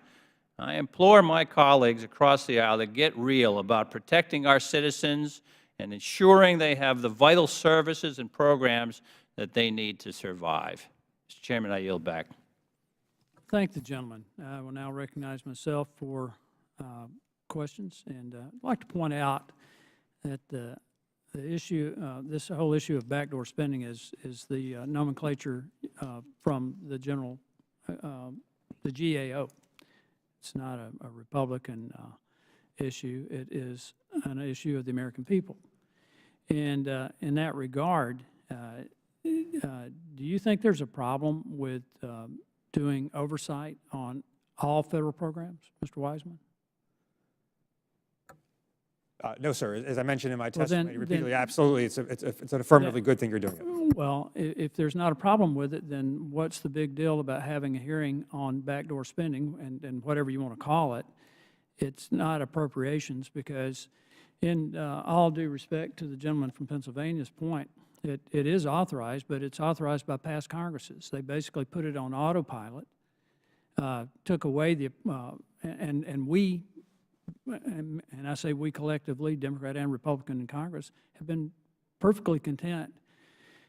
Speaker 9: I implore my colleagues across the aisle to get real about protecting our citizens and ensuring they have the vital services and programs that they need to survive. Mr. Chairman, I yield back.
Speaker 1: Thank the gentleman. I will now recognize myself for questions, and I'd like to point out that the issue, this whole issue of backdoor spending is the nomenclature from the general, the GAO. It's not a Republican issue. It is an issue of the American people. And in that regard, do you think there's a problem with doing oversight on all federal programs, Mr. Wiseman?
Speaker 6: No, sir. As I mentioned in my
Speaker 1: Well,
Speaker 6: testimony repeatedly, absolutely, it's an affirmatively good thing you're doing it.
Speaker 1: Well, if there's not a problem with it, then what's the big deal about having a hearing on backdoor spending and whatever you want to call it? It's not appropriations because, in all due respect to the gentleman from Pennsylvania's point, it is authorized, but it's authorized by past Congresses. They basically put it on autopilot, took away the, and we, and I say we collectively, Democrat and Republican in Congress, have been perfectly content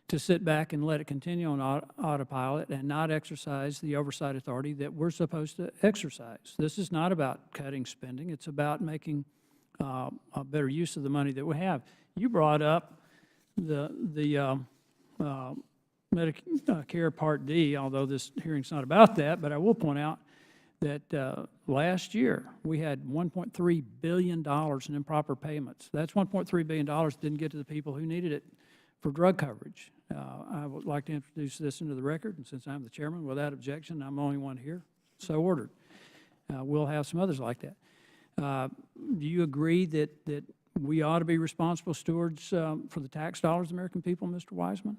Speaker 1: to sit back and let it continue on autopilot and not exercise the oversight authority that we're supposed to exercise. This is not about cutting spending. It's about making a better use of the money that we have. You brought up the Medicare Part D, although this hearing's not about that, but I will point out that last year we had $1.3 billion in improper payments. That's $1.3 billion didn't get to the people who needed it for drug coverage. I would like to introduce this into the record, and since I'm the chairman, without objection, I'm the only one here, so ordered. We'll have some others like that. Do you agree that we ought to be responsible stewards for the tax dollars of the American people, Mr. Wiseman?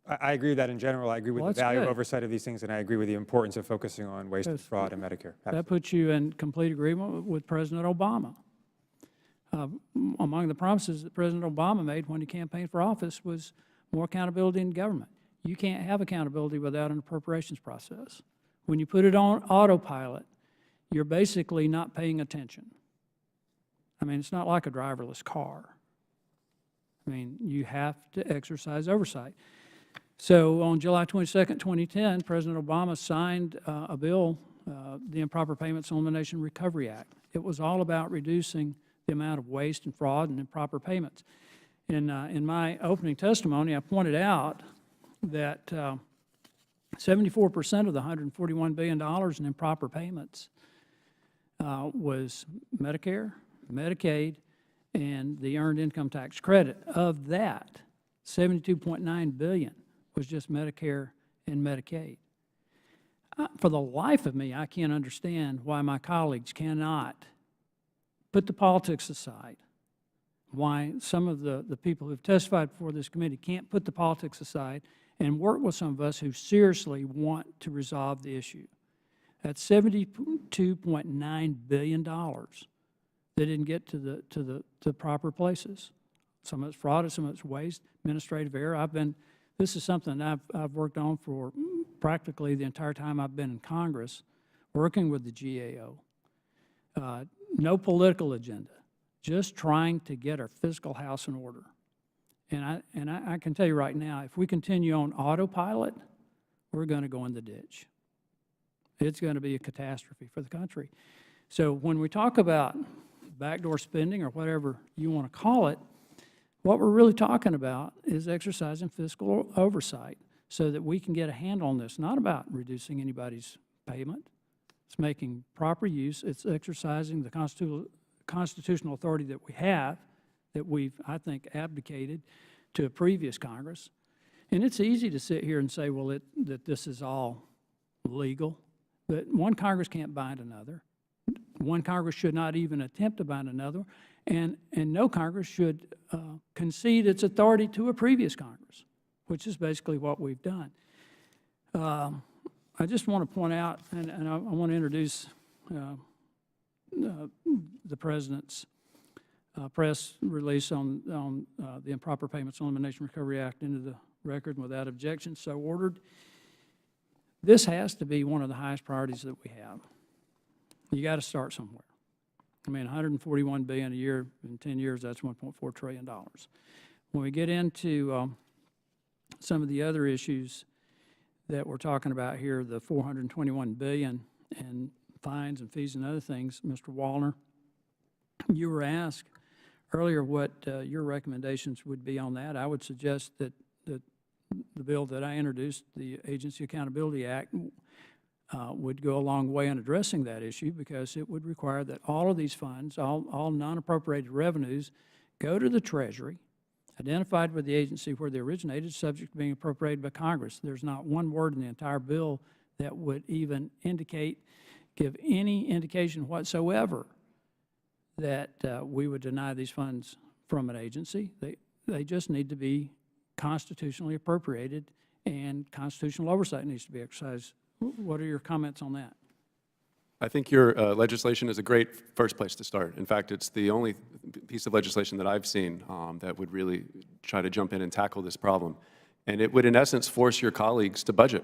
Speaker 6: I agree with that in general. I agree with
Speaker 1: Well,
Speaker 6: the value
Speaker 1: that's
Speaker 6: of
Speaker 1: good.
Speaker 6: oversight of these things, and I agree with the importance of focusing on waste and fraud and Medicare.
Speaker 1: That puts you in complete agreement with President Obama. Among the promises that President Obama made when he campaigned for office was more accountability in government. You can't have accountability without an appropriations process. When you put it on autopilot, you're basically not paying attention. I mean, it's not like a driverless car. I mean, you have to exercise oversight. So on July 22nd, 2010, President Obama signed a bill, the Improper Payments Elimination Recovery Act. It was all about reducing the amount of waste and fraud and improper payments. In my opening testimony, I pointed out that 74% of the $141 billion in improper payments was Medicare, Medicaid, and the Earned Income Tax Credit. Of that, $72.9 billion was just Medicare and Medicaid. For the life of me, I can't understand why my colleagues cannot put the politics aside, why some of the people who have testified before this committee can't put the politics aside and work with some of us who seriously want to resolve the issue. That's $72.9 billion that didn't get to the proper places. Some of it's fraud, some of it's waste, administrative error. This is something I've worked on for practically the entire time I've been in Congress, working with the GAO. No political agenda, just trying to get our fiscal house in order. And I can tell you right now, if we continue on autopilot, we're going to go in the ditch. It's going to be a catastrophe for the country. So when we talk about backdoor spending or whatever you want to call it, What we're really talking about is exercising fiscal oversight so that we can get a handle on this. Not about reducing anybody's payment. It's making proper use. It's exercising the constitutional authority that we have, that we've, I think, abdicated to a previous Congress. And it's easy to sit here and say, well, that this is all legal, but one Congress can't bind another. One Congress should not even attempt to bind another, and no Congress should concede its authority to a previous Congress, which is basically what we've done. I just want to point out, and I want to introduce the President's press release on the Improper Payments Elimination Recovery Act into the record without objection, so ordered. This has to be one of the highest priorities that we have. You got to start somewhere. I mean, $141 billion a year in 10 years, that's $1.4 trillion. When we get into some of the other issues that we're talking about here, the $421 billion in fines and fees and other things, Mr. Wallner, you were asked earlier what your recommendations would be on that. I would suggest that the bill that I introduced, the Agency Accountability Act, would go a long way in addressing that issue, because it would require that all of these funds, all non-appropriated revenues, go to the Treasury, identified with the agency where they originated, subject to being appropriated by Congress. There's not one word in the entire bill that would even give any indication whatsoever that we would deny these funds from an agency. They just need to be constitutionally appropriated, and constitutional oversight needs to be exercised. What are your comments on that?
Speaker 5: I think your legislation is a great first place to start. In fact, it's the only piece of legislation that I've seen that would really try to jump in and tackle this problem. And it would, in essence, force your colleagues to budget.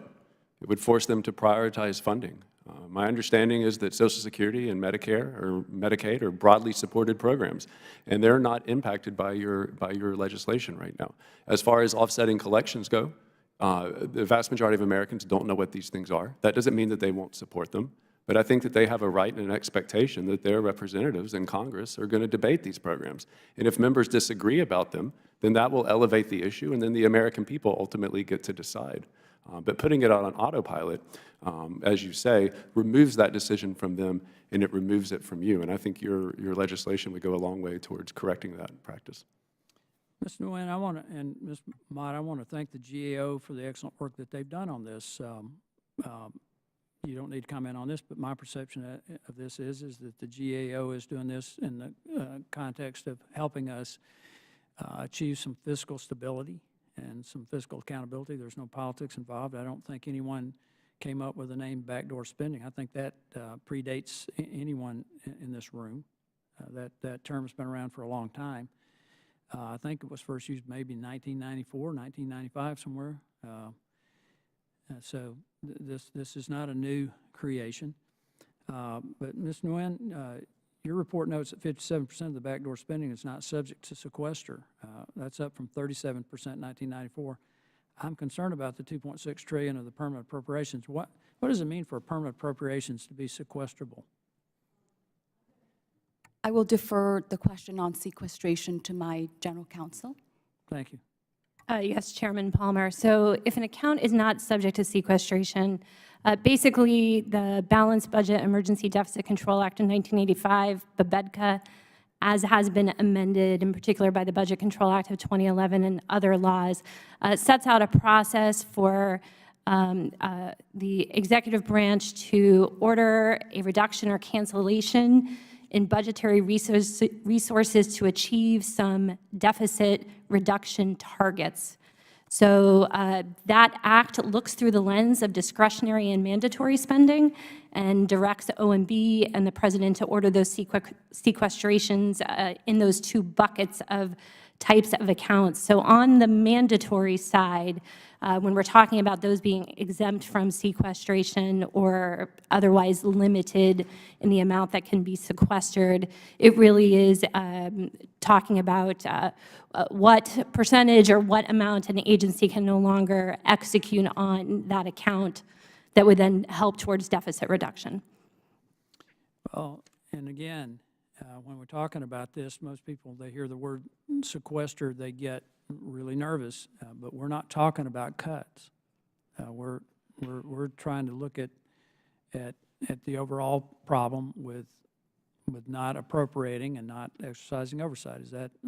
Speaker 5: It would force them to prioritize funding. My understanding is that Social Security and Medicare or Medicaid are broadly supported programs, and they're not impacted by your legislation right now. As far as offsetting collections go, the vast majority of Americans don't know what these things are. That doesn't mean that they won't support them, but I think that they have a right and an expectation that their representatives in Congress are going to debate these programs. And if members disagree about them, then that will elevate the issue, and then the American people ultimately get to decide. But putting it on autopilot, as you say, removes that decision from them, and it removes it from you. And I think your legislation would go a long way towards correcting that practice.
Speaker 1: Ms. Nguyen, and Ms. Mott, I want to thank the GAO for the excellent work that they've done on this. You don't need to comment on this, but my perception of this is that the GAO is doing this in the context of helping us achieve some fiscal stability and some fiscal accountability. There's no politics involved. I don't think anyone came up with the name backdoor spending. I think that predates anyone in this room. That term has been around for a long time. I think it was first used maybe in 1994, 1995, somewhere. So this is not a new creation. But Ms. Nguyen, your report notes that 57% of the backdoor spending is not subject to sequester. That's up from 37% in 1994. I'm concerned about the $2.6 trillion of the permanent appropriations. What does it mean for permanent appropriations to be sequestrable?
Speaker 3: I will defer the question on sequestration to my general counsel.
Speaker 1: Thank you.
Speaker 4: Yes, Chairman Palmer. So if an account is not subject to sequestration, basically the Balanced Budget Emergency Deficit Control Act of 1985, BBEDCA, as has been amended in particular by the Budget Control Act of 2011 and other laws, sets out a process for the executive branch to order a reduction or cancellation in budgetary resources to achieve some deficit reduction targets. So that act looks through the lens of discretionary and mandatory spending and directs OMB and the President to order those sequestrations in those two buckets of types of accounts. So on the mandatory side, when we're talking about those being exempt from sequestration or otherwise limited in the amount that can be sequestered, it really is talking about what percentage or what amount an agency can no longer execute on that account that would then help towards deficit reduction.
Speaker 1: Well, and again, When we're talking about this, most people, they hear the word sequester, they get really nervous, but we're not talking about cuts. We're trying to look at the overall problem with not appropriating and not exercising oversight.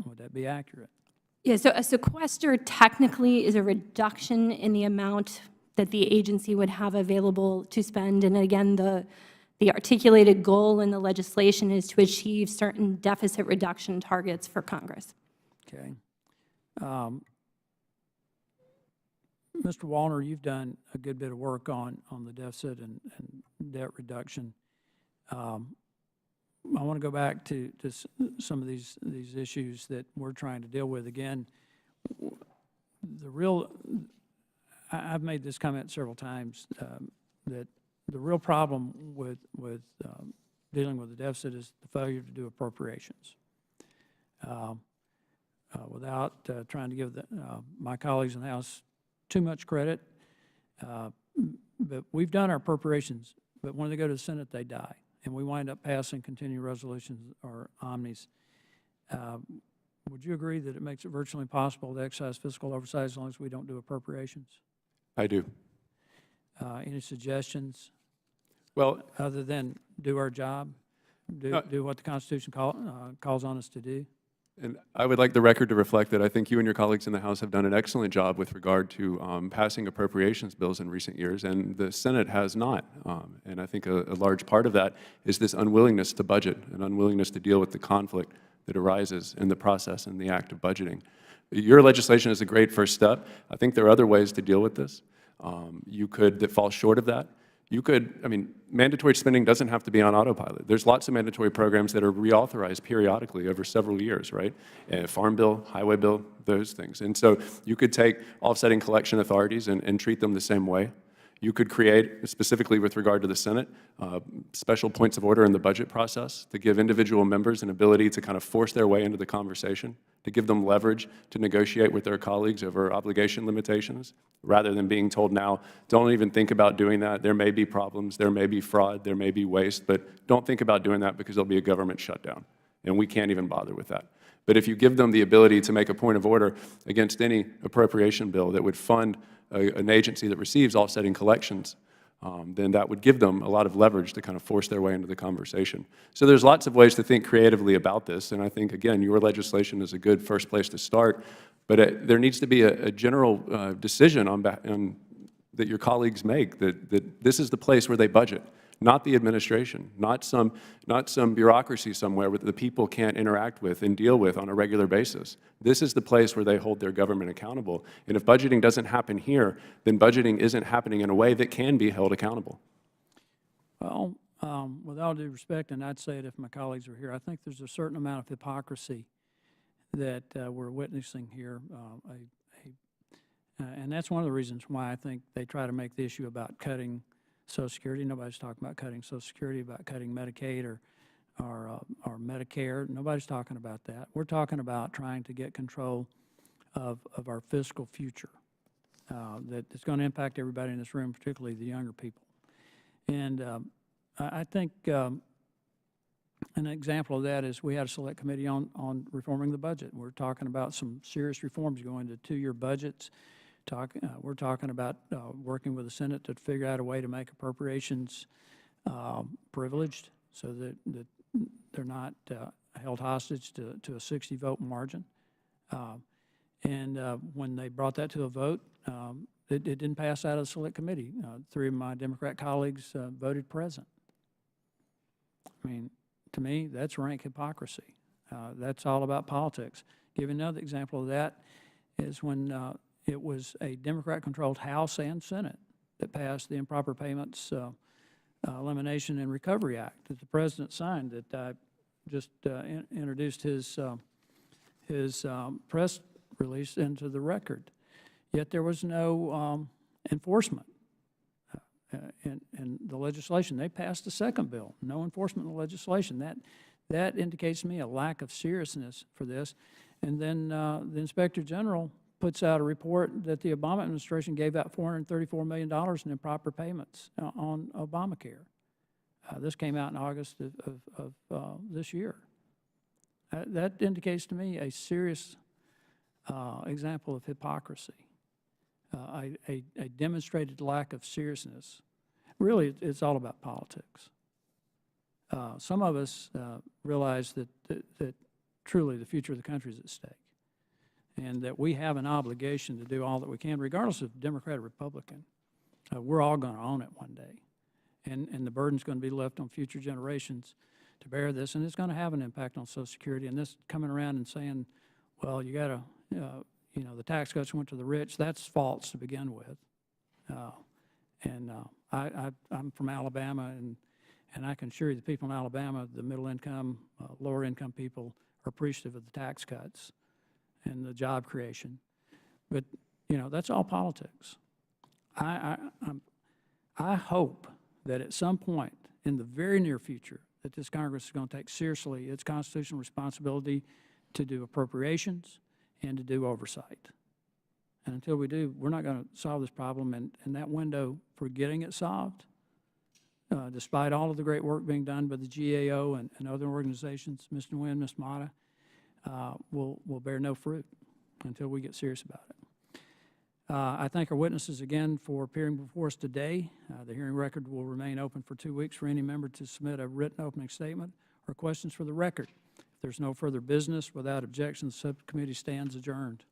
Speaker 1: Would that be accurate?
Speaker 4: Yeah, so a sequester technically is a reduction in the amount that the agency would have available to spend. And again, the articulated goal in the legislation is to achieve certain deficit reduction targets for Congress.
Speaker 1: Okay. Mr. Wallner, you've done a good bit of work on the deficit and debt reduction. I want to go back to some of these issues that we're trying to deal with. Again, I've made this comment several times, that the real problem with dealing with the deficit is the failure to do appropriations. Without trying to give my colleagues in the House too much credit, but we've done our appropriations, but when they go to the Senate, they die. And we wind up passing continuing resolutions or omnis. Would you agree that it makes it virtually impossible to exercise fiscal oversight as long as we don't do appropriations?
Speaker 5: I do.
Speaker 1: Any suggestions
Speaker 5: Well,
Speaker 1: other than do our job, do what the Constitution calls on us to do?
Speaker 5: and I would like the record to reflect that I think you and your colleagues in the House have done an excellent job with regard to passing appropriations bills in recent years, and the Senate has not. And I think a large part of that is this unwillingness to budget, an unwillingness to deal with the conflict that arises in the process and the act of budgeting. Your legislation is a great first step. I think there are other ways to deal with this. That fall short of that. Mandatory spending doesn't have to be on autopilot. There's lots of mandatory programs that are reauthorized periodically over several years, right? Farm bill, highway bill, those things. And so you could take offsetting collection authorities and treat them the same way. You could create, specifically with regard to the Senate, special points of order in the budget process to give individual members an ability to kind of force their way into the conversation, to give them leverage to negotiate with their colleagues over obligation limitations, rather than being told now, don't even think about doing that. There may be problems, there may be fraud, there may be waste, but don't think about doing that because there'll be a government shutdown, and we can't even bother with that. But if you give them the ability to make a point of order against any appropriation bill that would fund an agency that receives offsetting collections, then that would give them a lot of leverage to kind of force their way into the conversation. So there's lots of ways to think creatively about this, and I think, again, your legislation is a good first place to start, but there needs to be a general decision that your colleagues make, that this is the place where they budget, not the administration, not some bureaucracy somewhere that the people can't interact with and deal with on a regular basis. This is the place where they hold their government accountable. And if budgeting doesn't happen here, then budgeting isn't happening in a way that can be held accountable.
Speaker 1: Well, with all due respect, and I'd say it if my colleagues were here, I think there's a certain amount of hypocrisy that we're witnessing here. And that's one of the reasons why I think they try to make the issue about cutting Social Security. Nobody's talking about cutting Social Security, about cutting Medicaid or Medicare. Nobody's talking about that. We're talking about trying to get control of our fiscal future that is going to impact everybody in this room, particularly the younger people. And I think an example of that is we had a select committee on reforming the budget. We're talking about some serious reforms going to two-year budgets. We're talking about working with the Senate to figure out a way to make appropriations privileged so that they're not held hostage to a 60-vote margin. And when they brought that to a vote, it didn't pass out of the select committee. Three of my Democrat colleagues voted present. I mean, to me, that's rank hypocrisy. That's all about politics. Give another example of that is when it was a Democrat-controlled House and Senate that passed the Improper Payments Elimination and Recovery Act that the President signed, that I just introduced his press release into the record. Yet there was no enforcement in the legislation. They passed the second bill, no enforcement in the legislation. That indicates to me a lack of seriousness for this. And then the Inspector General puts out a report that the Obama administration gave out $434 million in improper payments on Obamacare. This came out in August of this year. That indicates to me a serious example of hypocrisy, a demonstrated lack of seriousness. Really, it's all about politics. Some of us realize that truly the future of the country is at stake, and that we have an obligation to do all that we can, regardless of Democrat or Republican. We're all going to own it one day, and the burden's going to be left on future generations to bear this, and it's going to have an impact on Social Security. And this coming around and saying, well, you got to, you know, the tax cuts went to the rich, that's false to begin with. I'm from Alabama, and I can assure you the people in Alabama, the middle income, lower income people, are appreciative of the tax cuts and the job creation. But, you know, that's all politics. I hope that at some point in the very near future that this Congress is going to take seriously its constitutional responsibility to do appropriations and to do oversight. And until we do, we're not going to solve this problem. And that window for getting it solved, despite all of the great work being done by the GAO and other organizations, Mr. Nguyen, Ms. Mata, will bear no fruit until we get serious about it. I thank our witnesses again for appearing before us today. The hearing record will remain open for 2 weeks for any member to submit a written opening statement or questions for the record. If there's no further business, without objection, the subcommittee stands adjourned.